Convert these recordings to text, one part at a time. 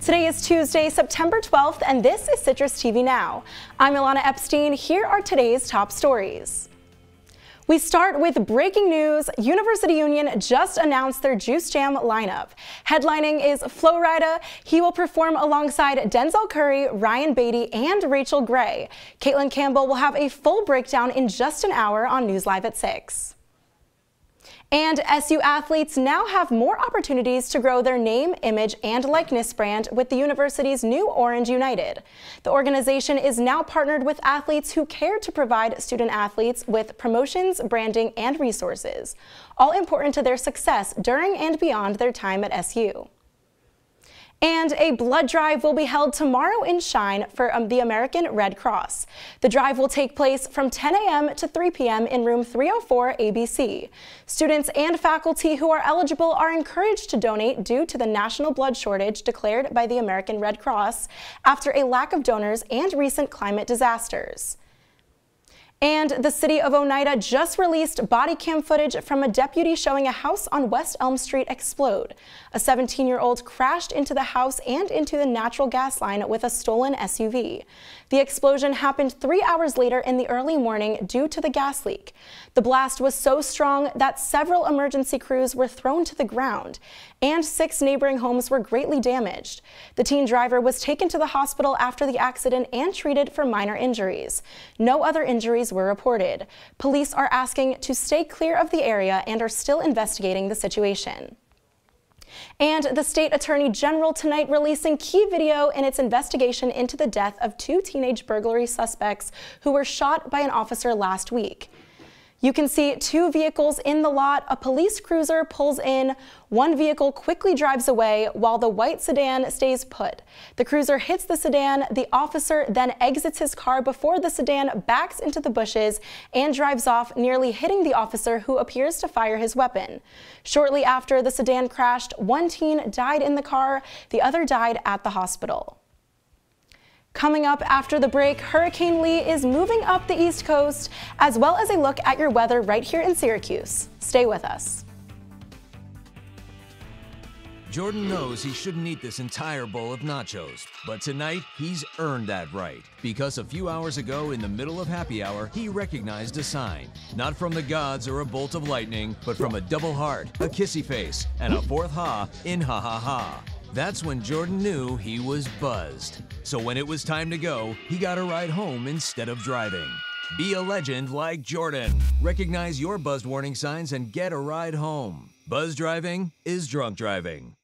Today is Tuesday, September 12th, and this is Citrus TV Now. I'm Ilana Epstein. Here are today's top stories. We start with breaking news. University Union just announced their Juice Jam lineup. Headlining is Flo Rida. He will perform alongside Denzel Curry, Ryan Beatty, and Rachel Gray. Caitlin Campbell will have a full breakdown in just an hour on News Live at 6. And SU athletes now have more opportunities to grow their name, image, and likeness brand with the university's new Orange United. The organization is now partnered with athletes who care to provide student athletes with promotions, branding, and resources, all important to their success during and beyond their time at SU. And a blood drive will be held tomorrow in Shine for the American Red Cross. The drive will take place from 10 a.m. to 3 p.m. in room 304 ABC. Students and faculty who are eligible are encouraged to donate due to the national blood shortage declared by the American Red Cross after a lack of donors and recent climate disasters. And the city of Oneida just released body cam footage from a deputy showing a house on West Elm Street explode. A 17-year-old crashed into the house and into the natural gas line with a stolen SUV. The explosion happened 3 hours later in the early morning due to the gas leak. The blast was so strong that several emergency crews were thrown to the ground, and 6 neighboring homes were greatly damaged. The teen driver was taken to the hospital after the accident and treated for minor injuries. No other injuries were reported. Police are asking to stay clear of the area and are still investigating the situation. And the state attorney general tonight releasing key video in its investigation into the death of 2 teenage burglary suspects who were shot by an officer last week. You can see 2 vehicles in the lot. A police cruiser pulls in. 1 vehicle quickly drives away while the white sedan stays put. The cruiser hits the sedan. The officer then exits his car before the sedan backs into the bushes and drives off, nearly hitting the officer, who appears to fire his weapon. Shortly after the sedan crashed, 1 teen died in the car. The other died at the hospital. Coming up after the break, Hurricane Lee is moving up the East Coast, as well as a look at your weather right here in Syracuse. Stay with us. Jordan knows he shouldn't eat this entire bowl of nachos, but tonight he's earned that right, because a few hours ago in the middle of happy hour, he recognized a sign. Not from the gods or a bolt of lightning, but from a double heart, a kissy face, and a 4th ha in ha ha ha. That's when Jordan knew he was buzzed. So when it was time to go, he got a ride home instead of driving. Be a legend like Jordan. Recognize your buzzed warning signs and get a ride home. Buzz driving is drunk driving.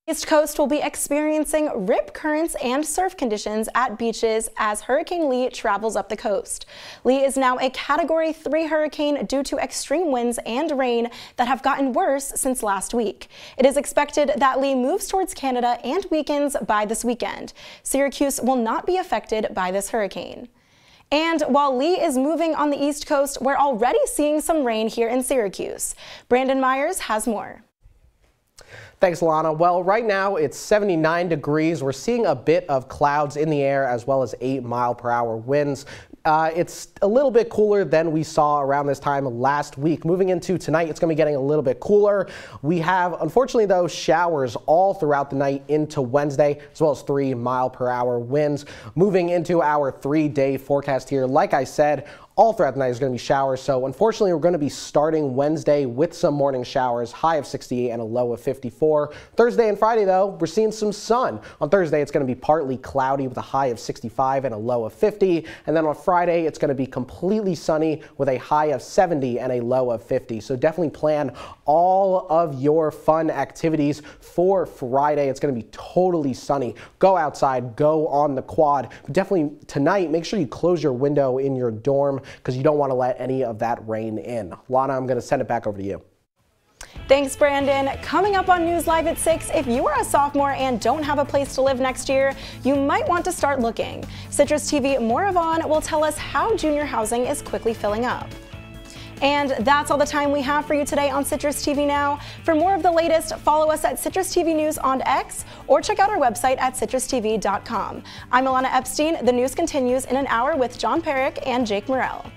East Coast will be experiencing rip currents and surf conditions at beaches as Hurricane Lee travels up the coast. Lee is now a Category 3 hurricane due to extreme winds and rain that have gotten worse since last week. It is expected that Lee moves towards Canada and weakens by this weekend. Syracuse will not be affected by this hurricane. And while Lee is moving on the East Coast, we're already seeing some rain here in Syracuse. Brandon Myers has more. Thanks, Ilana. Well, right now it's 79 degrees. We're seeing a bit of clouds in the air as well as 8-mile-per-hour winds. It's a little bit cooler than we saw around this time last week. Moving into tonight, it's going to be getting a little bit cooler. We have, unfortunately, though, showers all throughout the night into Wednesday, as well as 3-mile-per-hour winds. Moving into our 3-day forecast here, like I said, all throughout the night is going to be showers, so unfortunately we're going to be starting Wednesday with some morning showers, high of 68 and a low of 54. Thursday and Friday, though, we're seeing some sun. On Thursday, it's going to be partly cloudy with a high of 65 and a low of 50. And then on Friday, it's going to be completely sunny with a high of 70 and a low of 50. So definitely plan all of your fun activities for Friday. It's going to be totally sunny. Go outside, go on the quad. But definitely tonight, make sure you close your window in your dorm, because you don't want to let any of that rain in. Lana, I'm going to send it back over to you. Thanks, Brandon. Coming up on News Live at 6, if you are a sophomore and don't have a place to live next year, you might want to start looking. Citrus TV More of On will tell us how junior housing is quickly filling up. And that's all the time we have for you today on Citrus TV Now. For more of the latest, follow us at Citrus TV News on X or check out our website at citrustv.com. I'm Ilana Epstein. The news continues in an hour with John Perrick and Jake Morell.